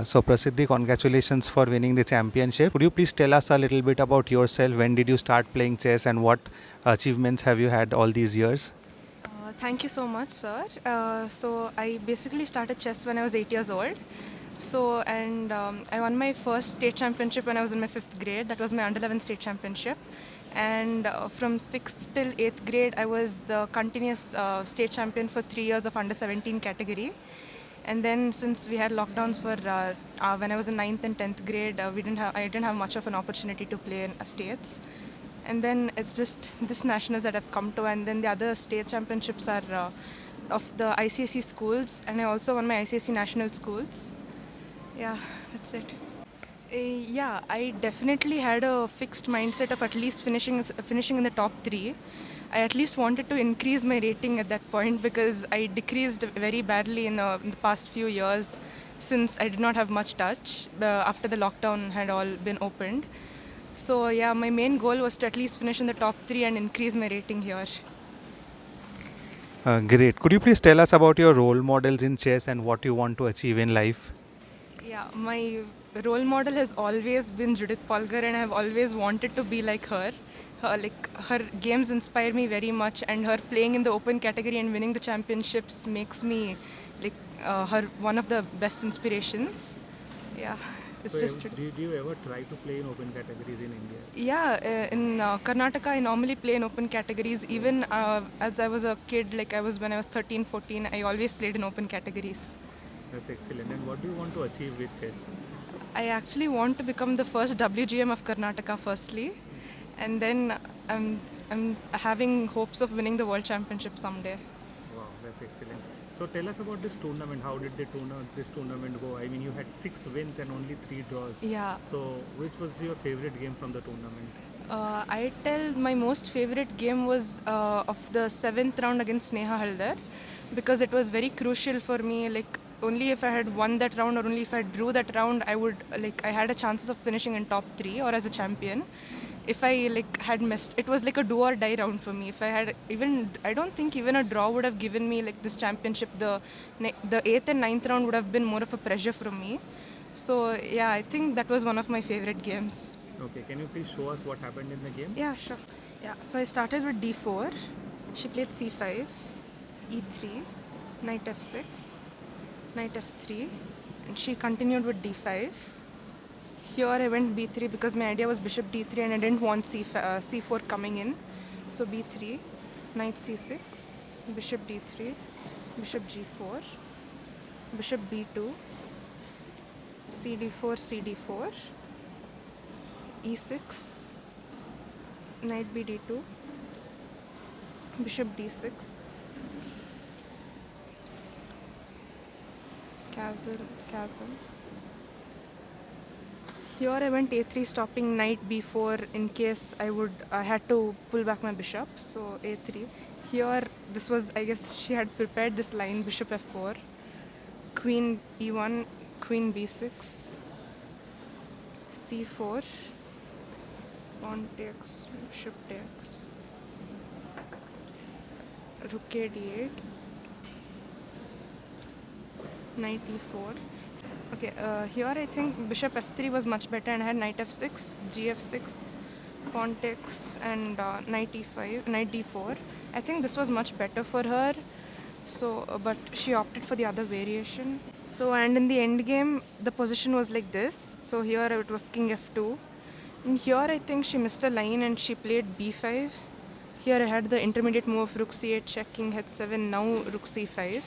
So Prasiddhi, congratulations for winning the championship. Could you please tell us a little bit about yourself? When did you start playing chess and what achievements have you had all these years? Thank you so much, sir. So I basically started chess when I was 8 years old. I won my first state championship when I was in my 5th grade. That was my Under-11 state championship. And from 6th till 8th grade, I was the continuous state champion for 3 years of Under-17 category. And then since we had lockdowns for when I was in 9th and 10th grade, I didn't have much of an opportunity to play in states. And then it's just this nationals that I've come to, and then the other state championships are of the ICSE schools, and I also won my ICSE national schools. Yeah, that's it. Yeah, I definitely had a fixed mindset of at least finishing in the top three. I at least wanted to increase my rating at that point because I decreased very badly in the past few years since I did not have much touch after the lockdown had all been opened. So yeah, my main goal was to at least finish in the top three and increase my rating here. Great. Could you please tell us about your role models in chess and what you want to achieve in life? Yeah, my role model has always been Judith Polgar, and I've always wanted to be like her. Her games inspire me very much, and her playing in the open category and winning the championships makes me her one of the best inspirations. Yeah, it's So, just. did you ever try to play in open categories in India? Yeah, in Karnataka, I normally play in open categories. Even as I was a kid, like when I was 13, 14, I always played in open categories. That's excellent. And what do you want to achieve with chess? I actually want to become the first WGM of Karnataka, firstly, and then I'm having hopes of winning the world championship someday. Wow, that's excellent. So tell us about this tournament. How did this tournament go? I mean, you had 6 wins and only 3 draws. Yeah. So which was your favorite game from the tournament? I tell my most favorite game was of the 7th round against Sneha Haldar because it was very crucial for me. Like only if I had won that round or only if I drew that round, I had a chances of finishing in top three or as a champion. If I had missed, it was like a do or die round for me. If I had I don't think even a draw would have given me like this championship. The 8th and 9th round would have been more of a pressure from me. So yeah, I think that was one of my favorite games. Okay, can you please show us what happened in the game? Yeah, sure. Yeah, so I started with d4. She played c5, e3, knight f6, knight f3, and she continued with d5. Here I went b3 because my idea was bishop d3 and I didn't want c4 coming in. So b3, knight c6, bishop d3, bishop g4, bishop b2, cd4, cd4, e6, knight bd2, bishop d6, castle. Here I went a3 stopping knight b4 in case I had to pull back my bishop. So a3. Here this was, I guess she had prepared this line, bishop f4, queen e1, queen b6, c4, pawn takes, bishop takes, rook a d8, knight e4. Okay, here I think bishop f3 was much better and I had knight f6, gf6, pawn takes, and knight e5, knight d4. I think this was much better for her. So, but she opted for the other variation. So, and in the end game, the position was like this. So here it was king f2. And here I think she missed a line and she played b5. Here I had the intermediate move rook c8 check, king h7, now rook c5.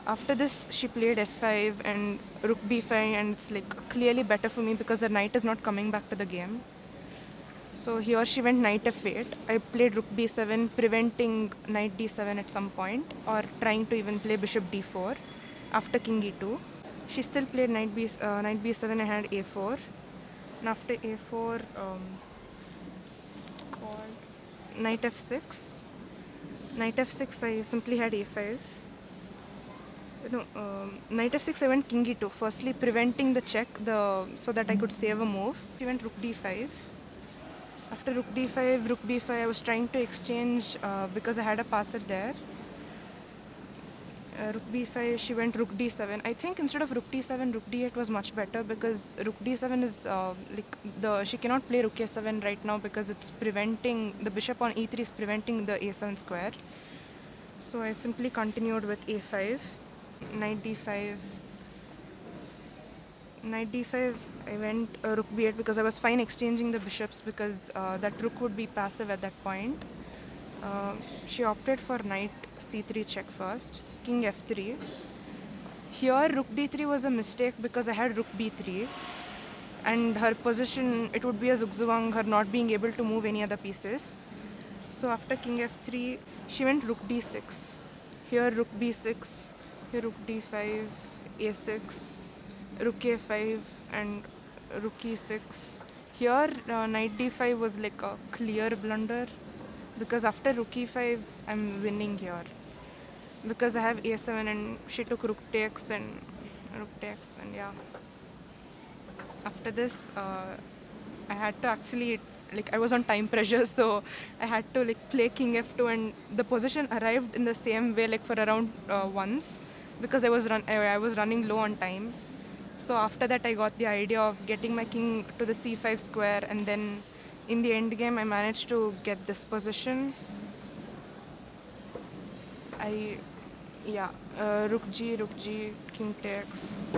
After this, she played f5 and rook b5, and it's like clearly better for me because the knight is not coming back to the game. So here she went knight f8. I played rook b7, preventing knight d7 at some point, or trying to even play bishop d4 after king e2. She still played knight b7. I had a4, and after a4, knight f6. Knight f6, I simply had a5. No, knight f6 I went king e2, firstly preventing the check so that I could save a move. She went rook d5. After rook d5, rook b5, I was trying to exchange because I had a passer there. Rook b5, she went rook d7. I think instead of rook d7, rook d8 was much better because rook d7 is she cannot play rook a7 right now because it's preventing the bishop on e3 is preventing the a7 square. So I simply continued with a5, knight d5. Knight d5, I went rook b8 because I was fine exchanging the bishops because that rook would be passive at that point. She opted for knight c3 check first, king f3. Here rook d3 was a mistake because I had rook b3 and her position, it would be a zugzwang, her not being able to move any other pieces. So after king f3, she went rook d6. Here rook b6, here rook d5, a6, rook a5 and rook e6. Here knight d5 was like a clear blunder because after rook e5 I'm winning here because I have a7 and she took rook takes and yeah. After this I had to actually, like, I was on time pressure, so I had to like play king f2 and the position arrived in the same way like for around once because I was running low on time. So after that I got the idea of getting my king to the c5 square and then in the end game I managed to get this position. Rook g, king takes,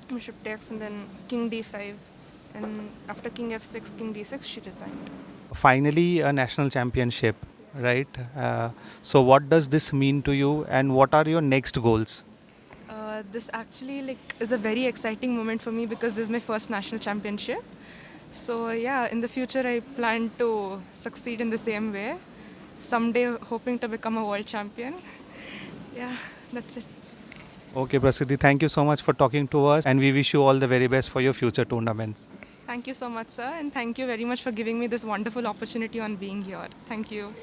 bishop takes and then king d5 and after king f6, king d6 she resigned. Finally, a national championship, right? So what does this mean to you, and what are your next goals? This actually like is a very exciting moment for me because this is my first national championship. So yeah, in the future I plan to succeed in the same way. Someday hoping to become a world champion. Yeah, that's it. Okay, Prasiddhi, thank you so much for talking to us, and we wish you all the very best for your future tournaments. Thank you so much, sir, and thank you very much for giving me this wonderful opportunity on being here. Thank you.